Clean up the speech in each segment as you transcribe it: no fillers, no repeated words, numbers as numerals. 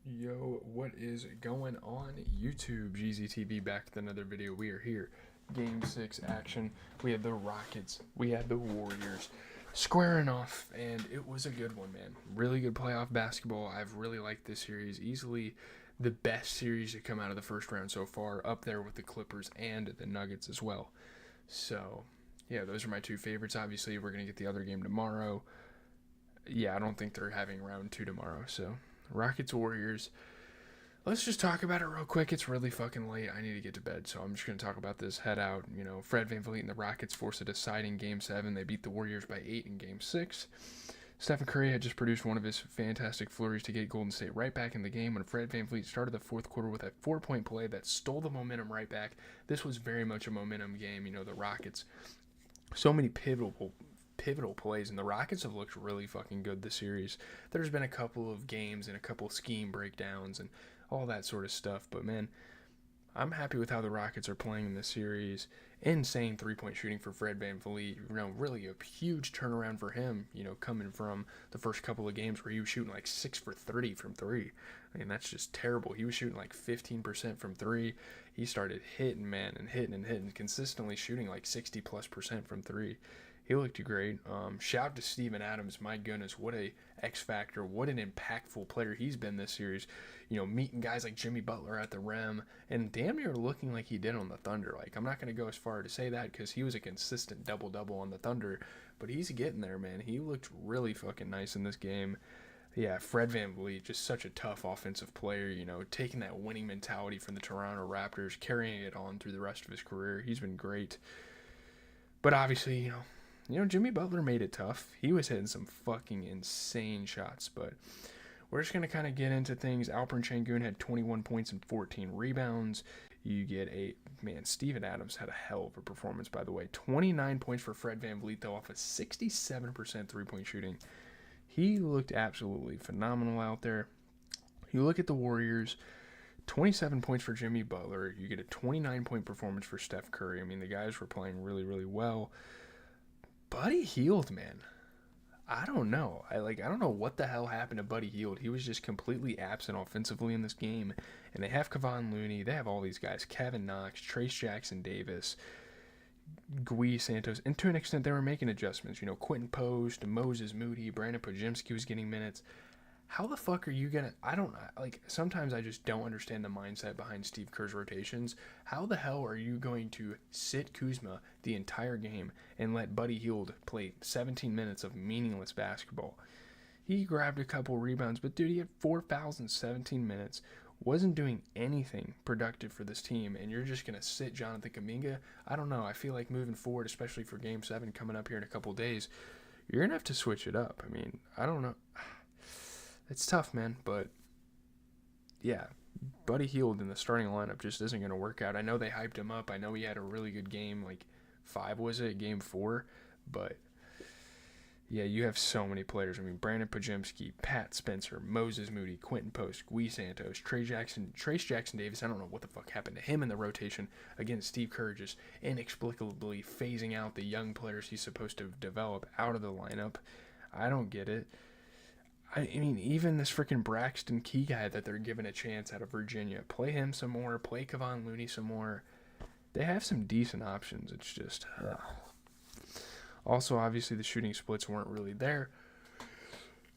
Yo, what is going on YouTube? GZTV back with another video. We are here. Game 6 action. We had the Rockets. We had the Warriors squaring off, and it was a good one, man. Really good playoff basketball. I've really liked this series. Easily the best series to come out of the first round so far, up there with the Clippers and the Nuggets as well. So, yeah, those are my two favorites. Obviously, we're going to get the other game tomorrow. Yeah, I don't think they're having round 2 tomorrow, so Rockets Warriors. Let's just talk about it real quick. It's really fucking late. I need to get to bed, so I'm just going to talk about this. Head out. Fred VanVleet and the Rockets forced a deciding Game 7. They beat the Warriors by 8 in Game 6. Stephen Curry had just produced one of his fantastic flurries to get Golden State right back in the game when Fred VanVleet started the fourth quarter with a 4-point play that stole the momentum right back. This was very much a momentum game. The Rockets, so many pivotal plays, and the Rockets have looked really fucking good this series. There's been a couple of games and a couple of scheme breakdowns and all that sort of stuff, but man, I'm happy with how the Rockets are playing in this series. Insane three-point shooting for Fred VanVleet. Really a huge turnaround for him, coming from the first couple of games where he was shooting like 6 for 30 from three. I mean, that's just terrible. He was shooting like 15% from three. He started hitting, man, and hitting, consistently shooting like 60+% from three. He looked great. Shout out to Steven Adams. My goodness, what a X factor. What an impactful player he's been this series. Meeting guys like Jimmy Butler at the rim and damn near looking like he did on the Thunder. Like, I'm not going to go as far to say that because he was a consistent double-double on the Thunder, but he's getting there, man. He looked really fucking nice in this game. Yeah, Fred VanVleet, just such a tough offensive player, taking that winning mentality from the Toronto Raptors, carrying it on through the rest of his career. He's been great. But obviously, Jimmy Butler made it tough. He was hitting some fucking insane shots, but we're just going to kind of get into things. Alperen Sengun had 21 points and 14 rebounds. You get Steven Adams had a hell of a performance, by the way. 29 points for Fred VanVleet, though, off a 67% three-point shooting. He looked absolutely phenomenal out there. You look at the Warriors, 27 points for Jimmy Butler. You get a 29-point performance for Steph Curry. I mean, the guys were playing really, really well. Buddy Hield, man. I don't know. I don't know what the hell happened to Buddy Hield. He was just completely absent offensively in this game. And they have Kevon Looney. They have all these guys. Kevin Knox, Trace Jackson Davis, Gui Santos. And to an extent, they were making adjustments. Quentin Post, Moses Moody, Brandon Podziemski was getting minutes. How the fuck are you gonna? I don't sometimes I just don't understand the mindset behind Steve Kerr's rotations. How the hell are you going to sit Kuzma the entire game and let Buddy Hield play 17 minutes of meaningless basketball? He grabbed a couple rebounds, but dude, he had 4 fouls in 17 minutes, wasn't doing anything productive for this team, and you're just gonna sit Jonathan Kuminga? I don't know. I feel like moving forward, especially for Game 7 coming up here in a couple days, you're gonna have to switch it up. I mean, I don't know. It's tough, man, but yeah, Buddy Hield in the starting lineup just isn't going to work out. I know they hyped him up. I know he had a really good game, like 5, was it? Game 4? But yeah, you have so many players. I mean, Brandon Podziemski, Pat Spencer, Moses Moody, Quentin Post, Gui Santos, Trace Jackson Davis. I don't know what the fuck happened to him in the rotation. Again, Steve Kerr just inexplicably phasing out the young players he's supposed to develop out of the lineup. I don't get it. I mean, even this freaking Braxton Key guy that they're giving a chance out of Virginia. Play him some more. Play Kevon Looney some more. They have some decent options. It's just... Also, obviously, the shooting splits weren't really there.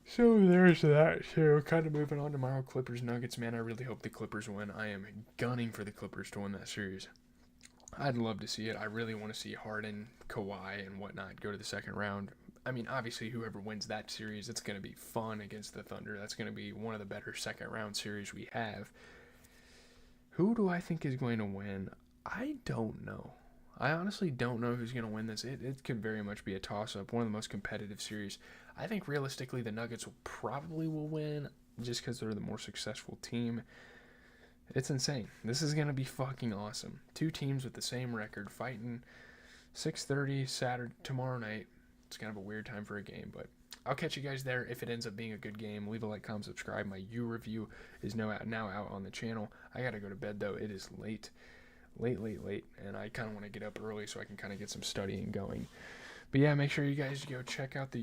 So there's that. So kind of moving on tomorrow. Clippers Nuggets, man. I really hope the Clippers win. I am gunning for the Clippers to win that series. I'd love to see it. I really want to see Harden, Kawhi, and whatnot go to the second round. I mean, obviously, whoever wins that series, it's going to be fun against the Thunder. That's going to be one of the better second-round series we have. Who do I think is going to win? I don't know. I honestly don't know who's going to win this. It could very much be a toss-up, one of the most competitive series. I think, realistically, the Nuggets will win just because they're the more successful team. It's insane. This is going to be fucking awesome. Two teams with the same record fighting 6:30 Saturday tomorrow night. It's kind of a weird time for a game, but I'll catch you guys there. If it ends up being a good game, leave a like, comment, subscribe. My U review is now out on the channel. I got to go to bed, though. It is late, and I kind of want to get up early so I can kind of get some studying going. But yeah, make sure you guys go check out the